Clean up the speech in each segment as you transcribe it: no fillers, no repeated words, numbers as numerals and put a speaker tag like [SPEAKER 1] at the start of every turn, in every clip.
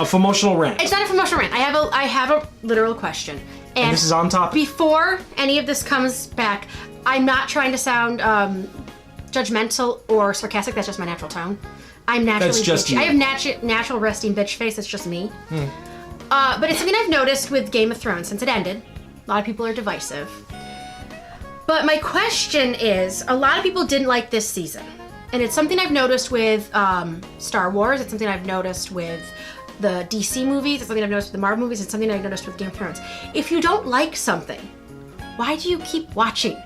[SPEAKER 1] A emotional rant.
[SPEAKER 2] It's not a emotional rant. I have a literal question.
[SPEAKER 1] And this is on topic.
[SPEAKER 2] Before any of this comes back, I'm not trying to sound judgmental or sarcastic. That's just my natural tone. I'm naturally
[SPEAKER 1] That's just
[SPEAKER 2] bitchy.
[SPEAKER 1] you.
[SPEAKER 2] I have natural resting bitch face. It's just me. But it's something I've noticed with Game of Thrones since it ended. A lot of people are divisive. But my question is, a lot of people didn't like this season. And it's something I've noticed with Star Wars. It's something I've noticed with the DC movies. It's something I've noticed with the Marvel movies. It's something I've noticed with Game of Thrones. If you don't like something, why do you keep watching?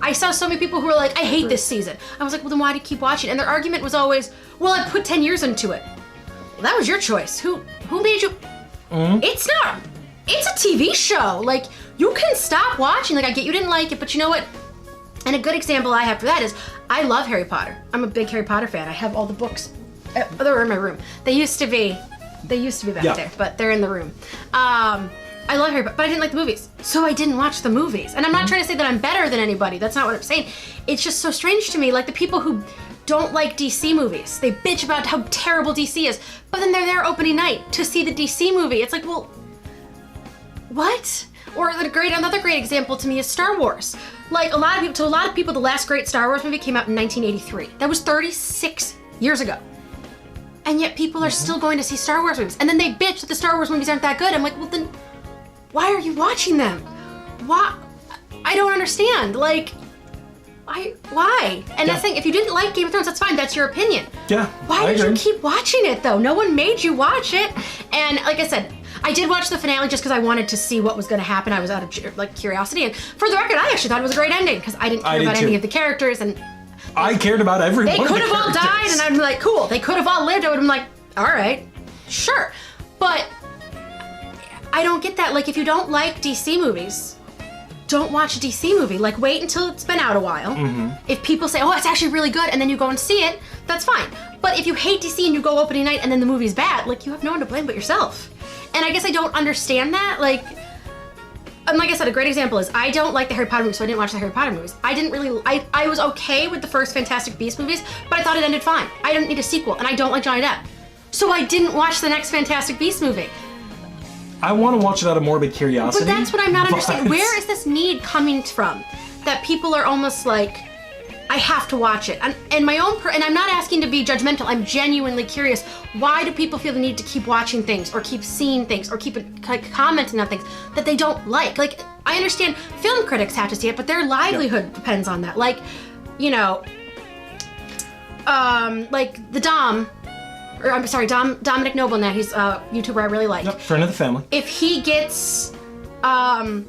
[SPEAKER 2] I saw so many people who were like, I hate this season. I was like, well, then why do you keep watching? And their argument was always, well, I put 10 years into it. Well, that was your choice. Who made you? It's not. It's a TV show. Like, you can stop watching. Like, I get you didn't like it, but you know what? And a good example I have for that is, I love Harry Potter. I'm a big Harry Potter fan. I have all the books. They're in my room. They used to be back there, but they're in the room. I love Harry Potter, but I didn't like the movies. So I didn't watch the movies. And I'm not trying to say that I'm better than anybody. That's not what I'm saying. It's just so strange to me. Like the people who don't like DC movies, they bitch about how terrible DC is, but then they're there opening night to see the DC movie. It's like, well, what? Or another great example to me is Star Wars. Like to a lot of people, the last great Star Wars movie came out in 1983. That was 36 years ago. And yet people are still going to see Star Wars movies. And then they bitch that the Star Wars movies aren't that good. I'm like, well then, why are you watching them? Why? I don't understand. Like, why? And that's the thing, if you didn't like Game of Thrones, that's fine, that's your opinion.
[SPEAKER 1] Yeah,
[SPEAKER 2] Why did you keep watching it though? No one made you watch it. And like I said, I did watch the finale just because I wanted to see what was going to happen. I was out of like curiosity. And for the record, I actually thought it was a great ending because I didn't care about any of the characters. And
[SPEAKER 1] I cared about everyone.
[SPEAKER 2] They could have all died and I'd be like, cool. They could have all lived. I would have been like, all right, sure. But I don't get that. Like, if you don't like DC movies, don't watch a DC movie. Like, wait until it's been out a while. If people say, oh, it's actually really good, and then you go and see it, that's fine. But if you hate DC and you go opening night and then the movie's bad, like, you have no one to blame but yourself. And I guess I don't understand that. Like I said, a great example is I don't like the Harry Potter movies, so I didn't watch the Harry Potter movies. I was okay with the first Fantastic Beasts movies, but I thought it ended fine. I didn't need a sequel, and I don't like Johnny Depp. So I didn't watch the next Fantastic Beasts movie.
[SPEAKER 1] I want to watch it out of morbid curiosity.
[SPEAKER 2] But that's what I'm not understanding. Where is this need coming from? That people are almost like, I have to watch it. And I'm not asking to be judgmental, I'm genuinely curious. Why do people feel the need to keep watching things or keep seeing things or keep commenting on things that they don't like? Like, I understand film critics have to see it, but their livelihood depends on that. Like, you know, like the Dominic Noble now, he's a YouTuber I really like.
[SPEAKER 1] Yep, friend of the family.
[SPEAKER 2] If he gets a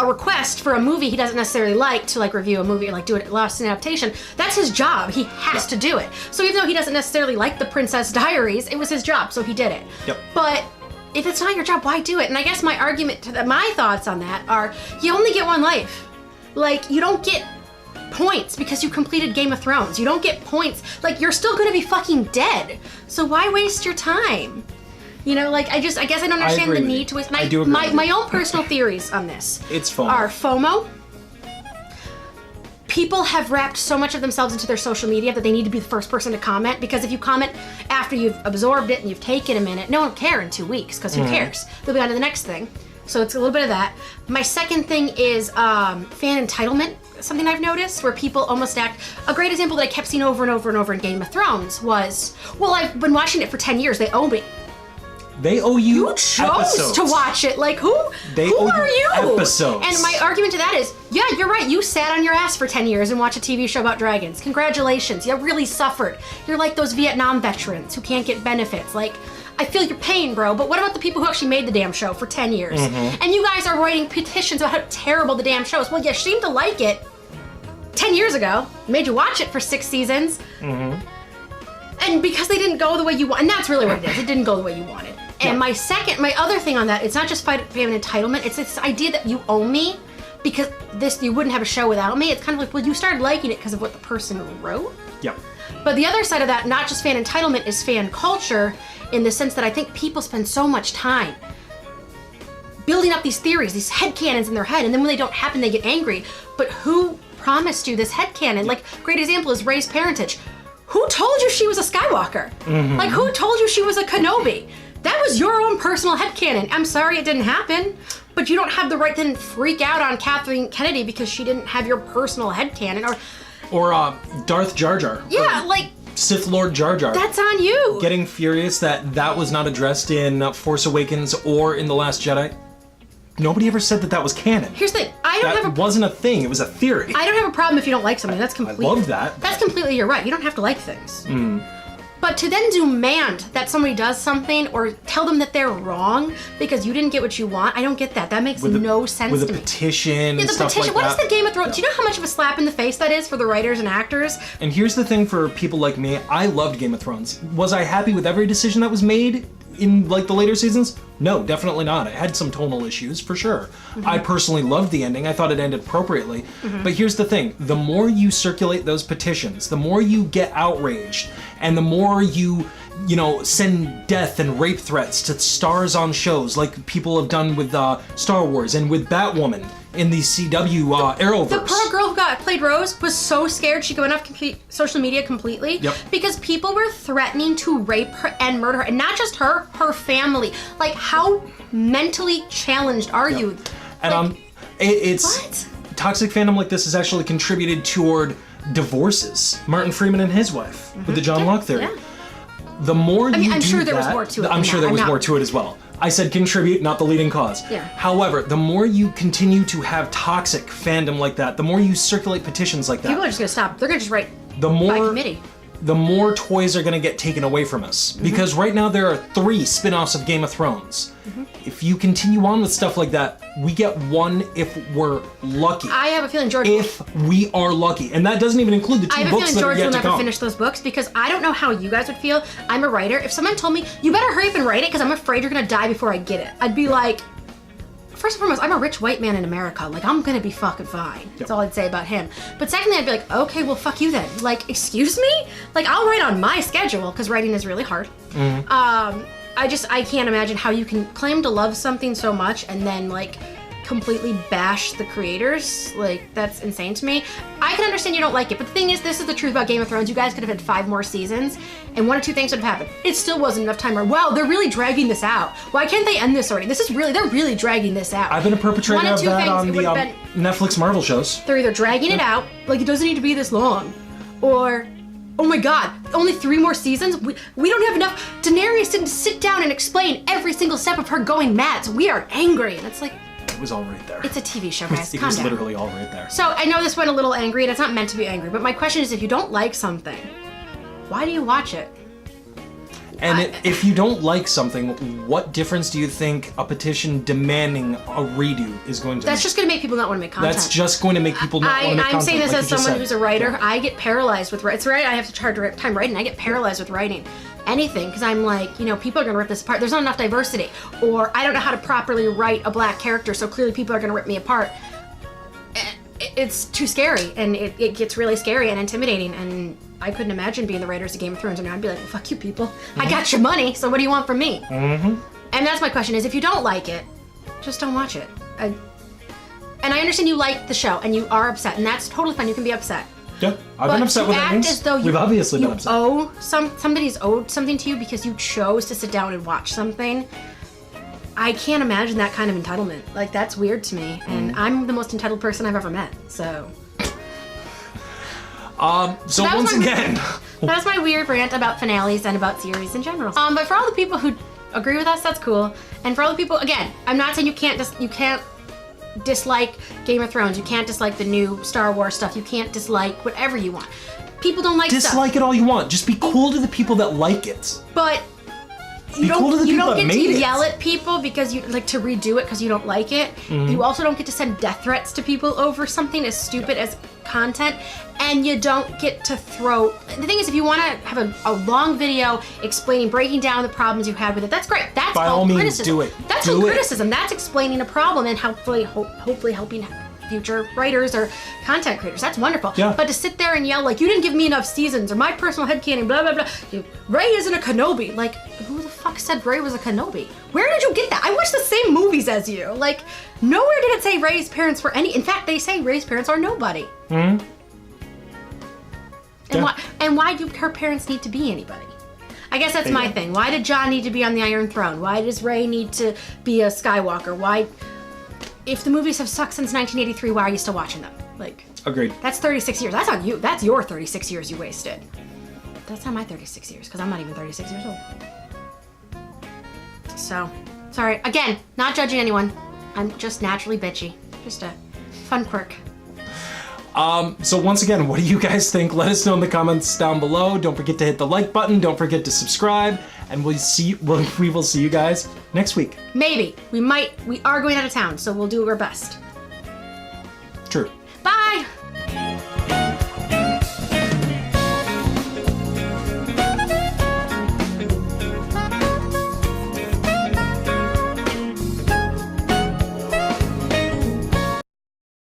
[SPEAKER 2] request for a movie he doesn't necessarily like to like review a movie or like do it last adaptation, that's his job. He has to do it. So even though he doesn't necessarily like The Princess Diaries, it was his job, so he did it.
[SPEAKER 1] Yep.
[SPEAKER 2] But if it's not your job, why do it? And I guess my argument to my thoughts on that are, you only get one life. Like, you don't get points because you completed Game of Thrones. You don't get points. Like, you're still gonna be fucking dead. So why waste your time? You know, like, I guess I don't understand the need to waste.
[SPEAKER 1] I do agree.
[SPEAKER 2] My own personal theories on this are FOMO. People have wrapped so much of themselves into their social media that they need to be the first person to comment, because if you comment after you've absorbed it and you've taken a minute, no one will care in 2 weeks, because who cares? They'll be on to the next thing. So it's a little bit of that. My second thing is fan entitlement, something I've noticed, where people almost act. A great example that I kept seeing over and over and over in Game of Thrones was, well, I've been watching it for 10 years, they owe me.
[SPEAKER 1] They owe you
[SPEAKER 2] chose to watch it. Like, who are you?
[SPEAKER 1] Episodes.
[SPEAKER 2] And my argument to that is, yeah, you're right. You sat on your ass for 10 years and watched a TV show about dragons. Congratulations. You really suffered. You're like those Vietnam veterans who can't get benefits. Like, I feel your pain, bro. But what about the people who actually made the damn show for 10 years? And you guys are writing petitions about how terrible the damn show is. Well, you seemed to like it 10 years ago. Made you watch it for 6 seasons. And because they didn't go the way you want, and that's really what it is. It didn't go the way you wanted. And my other thing on that, it's not just fan entitlement, it's this idea that you owe me because you wouldn't have a show without me. It's kind of like, well, you started liking it because of what the person wrote.
[SPEAKER 1] Yep.
[SPEAKER 2] But the other side of that, not just fan entitlement, is fan culture, in the sense that I think people spend so much time building up these theories, these headcanons in their head, and then when they don't happen, they get angry. But who promised you this headcanon? Like, great example is Rey's parentage. Who told you she was a Skywalker? Like, who told you she was a Kenobi? That was your own personal headcanon. I'm sorry it didn't happen, but you don't have the right to then freak out on Kathleen Kennedy because she didn't have your personal headcanon.
[SPEAKER 1] Or Darth Jar Jar.
[SPEAKER 2] Yeah, like...
[SPEAKER 1] Sith Lord Jar Jar.
[SPEAKER 2] That's on you.
[SPEAKER 1] Getting furious that was not addressed in Force Awakens or in The Last Jedi. Nobody ever said that was canon.
[SPEAKER 2] Here's the thing.
[SPEAKER 1] That wasn't a thing. It was a theory.
[SPEAKER 2] I don't have a problem if you don't like something. That's completely...
[SPEAKER 1] I love that.
[SPEAKER 2] That's completely your right. You don't have to like things. But to then demand that somebody does something or tell them that they're wrong because you didn't get what you want, I don't get that. That makes no sense to me.
[SPEAKER 1] With a petition and stuff like that.
[SPEAKER 2] What is the Game of Thrones? Do you know how much of a slap in the face that is for the writers and actors?
[SPEAKER 1] And here's the thing for people like me. I loved Game of Thrones. Was I happy with every decision that was made in like the later seasons? No, definitely not. It had some tonal issues for sure. I personally loved the ending. I thought it ended appropriately. But here's the thing. The more you circulate those petitions, the more you get outraged, and the more you send death and rape threats to stars on shows like people have done with Star Wars and with Batwoman in the CW Arrowverse.
[SPEAKER 2] The poor girl who played Rose was so scared she went off social media completely because people were threatening to rape her and murder her, and not just her family. Like, how mentally challenged are you?
[SPEAKER 1] And
[SPEAKER 2] like,
[SPEAKER 1] it's
[SPEAKER 2] what?
[SPEAKER 1] Toxic fandom like this has actually contributed toward divorces. Martin Freeman and his wife with the John Locke theory.
[SPEAKER 2] Yeah.
[SPEAKER 1] The more you
[SPEAKER 2] I'm
[SPEAKER 1] do
[SPEAKER 2] sure there
[SPEAKER 1] that,
[SPEAKER 2] was more to it.
[SPEAKER 1] I'm sure there was more to it as well. I said contribute, not the leading cause.
[SPEAKER 2] Yeah.
[SPEAKER 1] However, the more you continue to have toxic fandom like that, the more you circulate petitions like that.
[SPEAKER 2] People are just gonna stop. They're gonna just write
[SPEAKER 1] the more,
[SPEAKER 2] by committee.
[SPEAKER 1] The more toys are gonna get taken away from us. Because right now there are 3 spin-offs of Game of Thrones. If you continue on with stuff like that, we get 1 if we're lucky.
[SPEAKER 2] I have a feeling George...
[SPEAKER 1] If we are lucky. And that doesn't even include the 2 books that are yet to come.
[SPEAKER 2] I have a feeling George will never finish those books because I don't know how you guys would feel. I'm a writer. If someone told me, you better hurry up and write it because I'm afraid you're gonna die before I get it, I'd be like, first and foremost, I'm a rich white man in America. Like, I'm gonna be fucking fine. That's all I'd say about him. But secondly, I'd be like, okay, well, fuck you then. Like, excuse me? Like, I'll write on my schedule because writing is really hard. I can't imagine how you can claim to love something so much and then, like, completely bash the creators. Like, that's insane to me. I can understand you don't like it, but the thing is, this is the truth about Game of Thrones. You guys could have had 5 more seasons, and 1 or 2 things would have happened. It still wasn't enough time. Wow, they're really dragging this out. Why can't they end this already? They're really dragging this out.
[SPEAKER 1] I've been a perpetrator of that on the Netflix Marvel shows.
[SPEAKER 2] They're either dragging it out, like it doesn't need to be this long, or, oh my god, only 3 more seasons? We don't have enough. Daenerys didn't sit down and explain every single step of her going mad, so we are angry. And it's like,
[SPEAKER 1] it was all right there.
[SPEAKER 2] it's a TV show, guys.
[SPEAKER 1] It
[SPEAKER 2] Calm
[SPEAKER 1] was
[SPEAKER 2] down.
[SPEAKER 1] literally all right there.
[SPEAKER 2] So I know this went a little angry, and it's not meant to be angry, but my question is, if you don't like something, why do you watch it?
[SPEAKER 1] And if you don't like something, what difference do you think a petition demanding a redo is going to make?
[SPEAKER 2] That's just going to make people not want to make content.
[SPEAKER 1] That's just going to make people not want to make content.
[SPEAKER 2] I'm saying this
[SPEAKER 1] like
[SPEAKER 2] as someone who's a writer. I get paralyzed with writing. It's right. I have to hard time writing. I get paralyzed with writing anything because I'm like, people are going to rip this apart. There's not enough diversity, or I don't know how to properly write a black character, so clearly people are going to rip me apart. It's too scary, and it gets really scary and intimidating, and I couldn't imagine being the writers of Game of Thrones, and I'd be like, well, fuck you people. I got your money, so what do you want from me? And that's my question is, if you don't like it, just don't watch it. And I understand you like the show, and you are upset, and that's totally fine. You can be upset.
[SPEAKER 1] Yeah, I've been upset with endings. We've obviously been upset.
[SPEAKER 2] Somebody's owed something to you because you chose to sit down and watch something. I can't imagine that kind of entitlement. Like, that's weird to me, and I'm the most entitled person I've ever met, so...
[SPEAKER 1] So once again...
[SPEAKER 2] That's my weird rant about finales and about series in general. But for all the people who agree with us, that's cool. And for all the people, again, I'm not saying you can't dislike Game of Thrones. You can't dislike the new Star Wars stuff. You can't dislike whatever you want. People don't like stuff.
[SPEAKER 1] Dislike it all you want. Just be cool to the people that like it.
[SPEAKER 2] But... You don't get to yell at people because you like to redo it because you don't like it. You also don't get to send death threats to people over something as stupid as content, and you don't get to throw. The thing is, if you want to have a long video breaking down the problems you had with it, that's great. That's
[SPEAKER 1] by all means, do it.
[SPEAKER 2] That's called criticism. That's explaining a problem and hopefully helping future writers or content creators. That's wonderful.
[SPEAKER 1] Yeah.
[SPEAKER 2] But to sit there and yell like, you didn't give me enough seasons, or my personal headcanon, blah, blah, blah. Rey isn't a Kenobi. Like, who the fuck said Rey was a Kenobi? Where did you get that? I watched the same movies as you. Like, nowhere did it say Rey's parents were any. In fact, they say Rey's parents are nobody. And why do her parents need to be anybody? I guess that's my thing. Why did Jon need to be on the Iron Throne? Why does Rey need to be a Skywalker? Why, if the movies have sucked since 1983, why are you still watching them? Like,
[SPEAKER 1] agreed.
[SPEAKER 2] That's 36 years. That's on you. That's your 36 years you wasted. That's not my 36 years, because I'm not even 36 years old. So, sorry. Again, not judging anyone. I'm just naturally bitchy. Just a fun quirk.
[SPEAKER 1] So once again, what do you guys think? Let us know in the comments down below. Don't forget to hit the like button. Don't forget to subscribe. And we will see you guys next week.
[SPEAKER 2] Maybe. We are going out of town, so we'll do our best.
[SPEAKER 1] True.